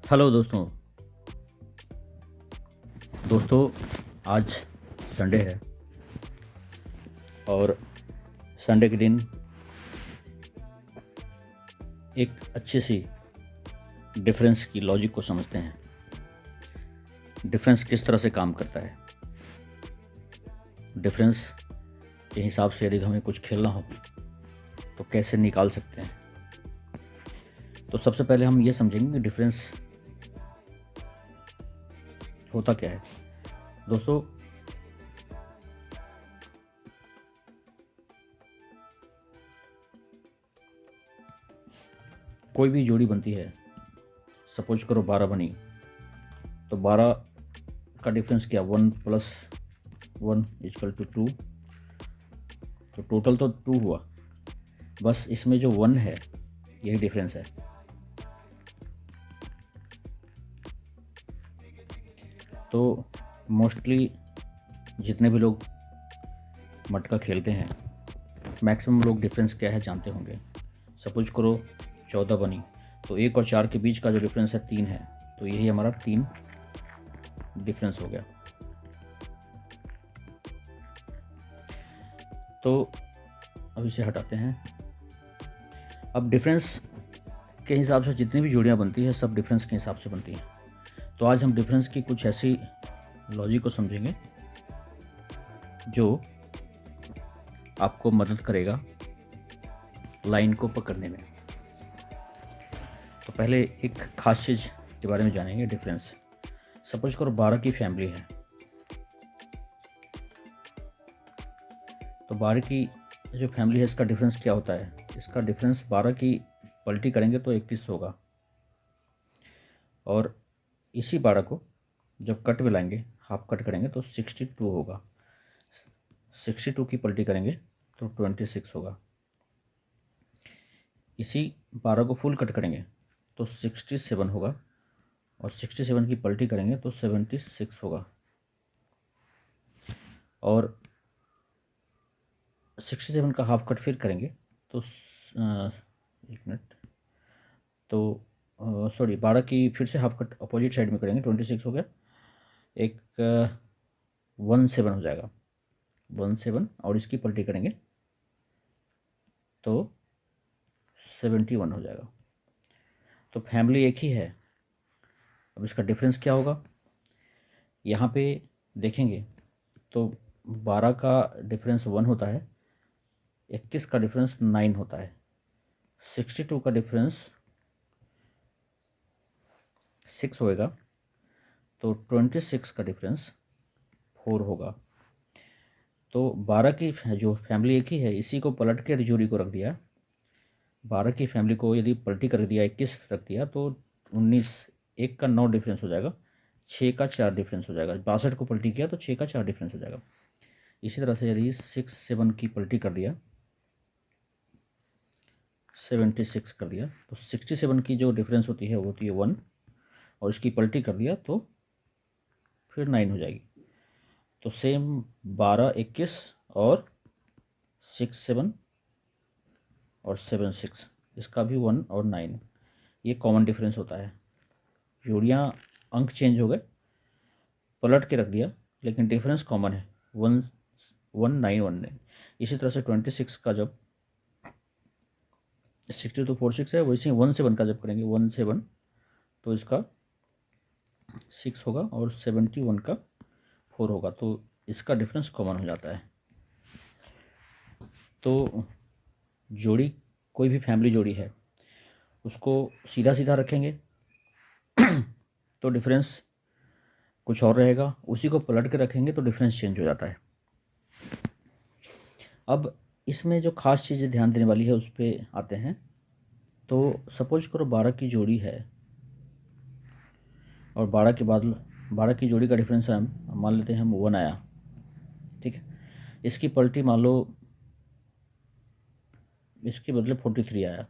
Hello दोस्तों। आज Sunday है और संडे के दिन एक अच्छी सी डिफरेंस की लॉजिक को समझते हैं। डिफरेंस किस तरह से काम करता है। डिफरेंस के हिसाब से यदि हमें कुछ खेलना हो तो कैसे निकाल सकते हैं। तो सबसे पहले हम ये समझेंगे कि डिफरेंस होता क्या है। दोस्तों, कोई भी जोड़ी बनती है, सपोज करो 12 बनी, तो 12 का डिफरेंस क्या, 1 + 1 = 2। तो टोटल तो 2 हुआ, बस इसमें जो 1 है यही डिफरेंस है। तो मोस्टली जितने भी लोग मटका खेलते हैं, मैक्सिमम लोग डिफरेंस क्या है जानते होंगे। सपोज करो 14 बनी, तो 1 और 4 के बीच का जो डिफरेंस है 3 है, तो यही हमारा 3 डिफरेंस हो गया। तो अब इसे हटाते हैं। अब डिफरेंस के हिसाब से जितनी भी जोड़ियाँ बनती है सब डिफरेंस के हिसाब से बनती हैं। तो आज हम डिफरेंस की कुछ ऐसी लॉजिक को समझेंगे जो आपको मदद करेगा लाइन को पकड़ने में। तो पहले एक खास चीज़ के बारे में जानेंगे, डिफरेंस। सपोज करो 12 की फैमिली है, तो 12 की जो फैमिली है इसका डिफरेंस क्या होता है। इसका डिफरेंस 12 की पलटी करेंगे तो 21 होगा, और इसी 12 को जब कट में लाएंगे, हाफ कट करेंगे तो 62 होगा। 62 की पलटी करेंगे तो 26 होगा। इसी 12 को फुल कट करेंगे तो 67 होगा, और 67 की पलटी करेंगे तो 76 होगा। और 67 का हाफ कट फिर करेंगे तो एक मिनट, तो सॉरी 12 की फिर से हाफ कट अपोजिट साइड में करेंगे, 26 हो गया। एक 17 हो जाएगा, 17, और इसकी पलटी करेंगे तो 71 हो जाएगा। तो फैमिली एक ही है। अब इसका डिफरेंस क्या होगा, यहाँ पे देखेंगे तो 12 का डिफरेंस 1 होता है, 21 का डिफरेंस 9 होता है, 62 का डिफरेंस 6 होएगा, तो 26 का डिफरेंस 4 होगा। तो 12 की जो फैमिली एक ही है, इसी को पलट के जोड़ी को रख दिया। 12 की फैमिली को यदि पलटी कर दिया, 21 रख दिया, तो 19, 1 का 9 डिफरेंस हो जाएगा, 6 का 4 डिफरेंस हो जाएगा। 62 को पलटी किया तो 6 का 4 डिफरेंस हो जाएगा। इसी तरह से यदि 6, 7 की पलटी कर दिया, 76 कर दिया, तो 67 की जो डिफरेंस होती है वो होती है 1, और इसकी पलटी कर दिया तो फिर 9 हो जाएगी। तो सेम 12, 21 और 6, 7 और 7, 6, इसका भी 1 और 9, ये कॉमन डिफरेंस होता है। जोड़ियाँ अंक चेंज हो गए, पलट के रख दिया, लेकिन डिफरेंस कॉमन है, 1, 1, 9, 1, 9। इसी तरह से 26 का जब 60 तो 4, 6 है, वैसे ही 17 का जब करेंगे 17, तो इसका 6 होगा, और 71 का 4 होगा, तो इसका डिफरेंस कॉमन हो जाता है। तो जोड़ी, कोई भी फैमिली जोड़ी है, उसको सीधा सीधा रखेंगे तो डिफरेंस कुछ और रहेगा, उसी को पलट के रखेंगे तो डिफरेंस चेंज हो जाता है। अब इसमें जो खास चीज़ें ध्यान देने वाली है उस पर आते हैं। तो सपोज करो 12 की जोड़ी है, और 12 के बाद 12 की जोड़ी का डिफरेंस हम मान लेते हैं, हम 1 आया, ठीक है। इसकी पलटी मान लो, इसके बदले 43 आया,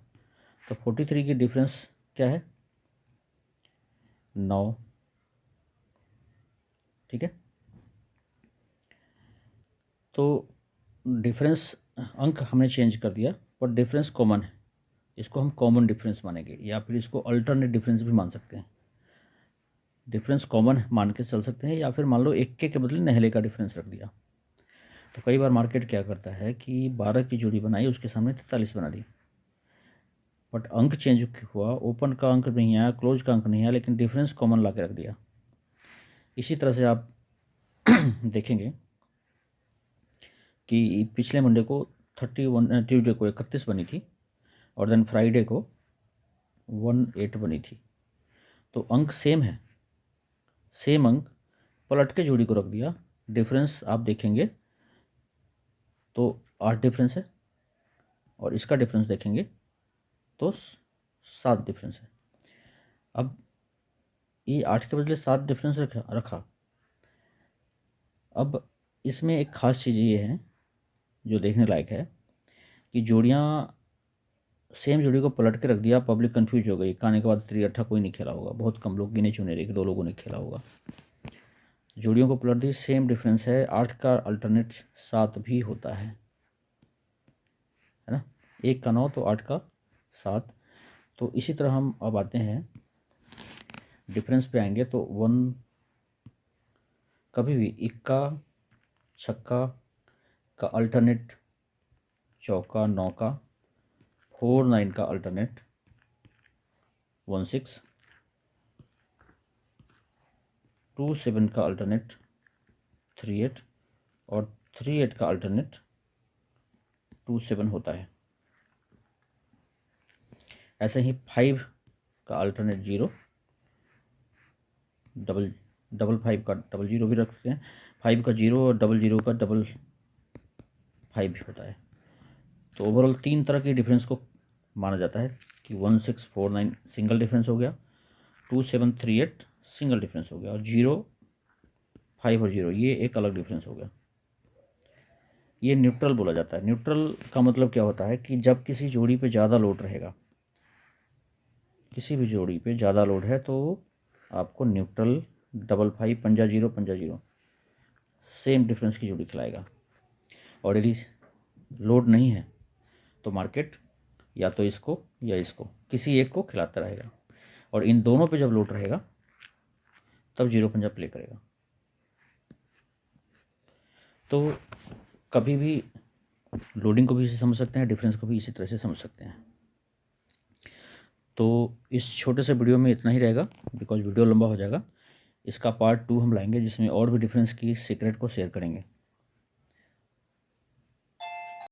तो 43 की डिफरेंस क्या है, 9, ठीक है। तो डिफरेंस अंक हमने चेंज कर दिया, पर डिफरेंस कॉमन है, इसको हम कॉमन डिफरेंस मानेंगे, या फिर इसको अल्टरनेट डिफरेंस भी मान सकते हैं। डिफरेंस कॉमन मान के चल सकते हैं, या फिर मान लो 1 के बदले नहले का डिफरेंस रख दिया। तो कई बार मार्केट क्या करता है कि 12 की जोड़ी बनाई, उसके सामने 43 बना दी, बट अंक चेंज हुआ, ओपन का अंक नहीं आया, क्लोज का अंक नहीं आया, लेकिन डिफरेंस कॉमन ला के रख दिया। इसी तरह से आप देखेंगे कि पिछले मंडे को 31, ट्यूसडे को 31 बनी थी, और देन फ्राइडे को 18 बनी थी। तो अंक सेम है, सेम अंक पलट के जोड़ी को रख दिया, डिफरेंस आप देखेंगे तो 8 डिफरेंस है, और इसका डिफरेंस देखेंगे तो 7 डिफरेंस है। अब ये 8 के बदले 7 डिफरेंस रखा। अब इसमें एक ख़ास चीज़ ये है जो देखने लायक है कि जोड़ियाँ, सेम जोड़ी को पलट के रख दिया, पब्लिक कंफ्यूज हो गई। खाने के बाद 3 कोई नहीं खेला होगा, बहुत कम लोग, गिने चुने, 1-2 लोगों ने खेला होगा। जोड़ियों को पलट दी, सेम डिफरेंस है, 8 का अल्टरनेट 7 भी होता है ना। 1 का 9 तो 8 का 7। तो इसी तरह हम अब आते हैं डिफरेंस पे आएंगे, तो 1 कभी भी इक्का छक्का का अल्टरनेट चौका 9 का, 4 9 का अल्टरनेट 1 6, 2 7 का अल्टरनेट 3 8, और 3 8 का अल्टरनेट 2 7 होता है। ऐसे ही 5 का अल्टरनेट 0, डबल 5 का डबल 0 भी रखते हैं, 5 का 0 और डबल 0 का डबल 5 भी होता है। तो ओवरऑल 3 तरह के डिफरेंस को माना जाता है कि 1 6 4 9 सिंगल डिफरेंस हो गया, 2 7 3 8 सिंगल डिफरेंस हो गया, और 0 5 और 0 ये एक अलग डिफरेंस हो गया। ये न्यूट्रल बोला जाता है। न्यूट्रल का मतलब क्या होता है कि जब किसी जोड़ी पे ज़्यादा लोड रहेगा, किसी भी जोड़ी पे ज़्यादा लोड है, तो आपको न्यूट्रल डबल 5 पंजा 0 पंजा 0 सेम डिफरेंस की जोड़ी खिलाएगा। और यदि लोड नहीं है तो मार्केट या तो इसको या इसको, किसी एक को खिलाता रहेगा, और इन दोनों पे जब लोड रहेगा तब 0 पंजा प्ले करेगा। तो कभी भी लोडिंग को भी इसे समझ सकते हैं, डिफरेंस को भी इसी तरह से समझ सकते हैं। तो इस छोटे से वीडियो में इतना ही रहेगा, बिकॉज वीडियो लंबा हो जाएगा। इसका पार्ट 2 हम लाएंगे, जिसमें और भी डिफरेंस की सीक्रेट को शेयर करेंगे।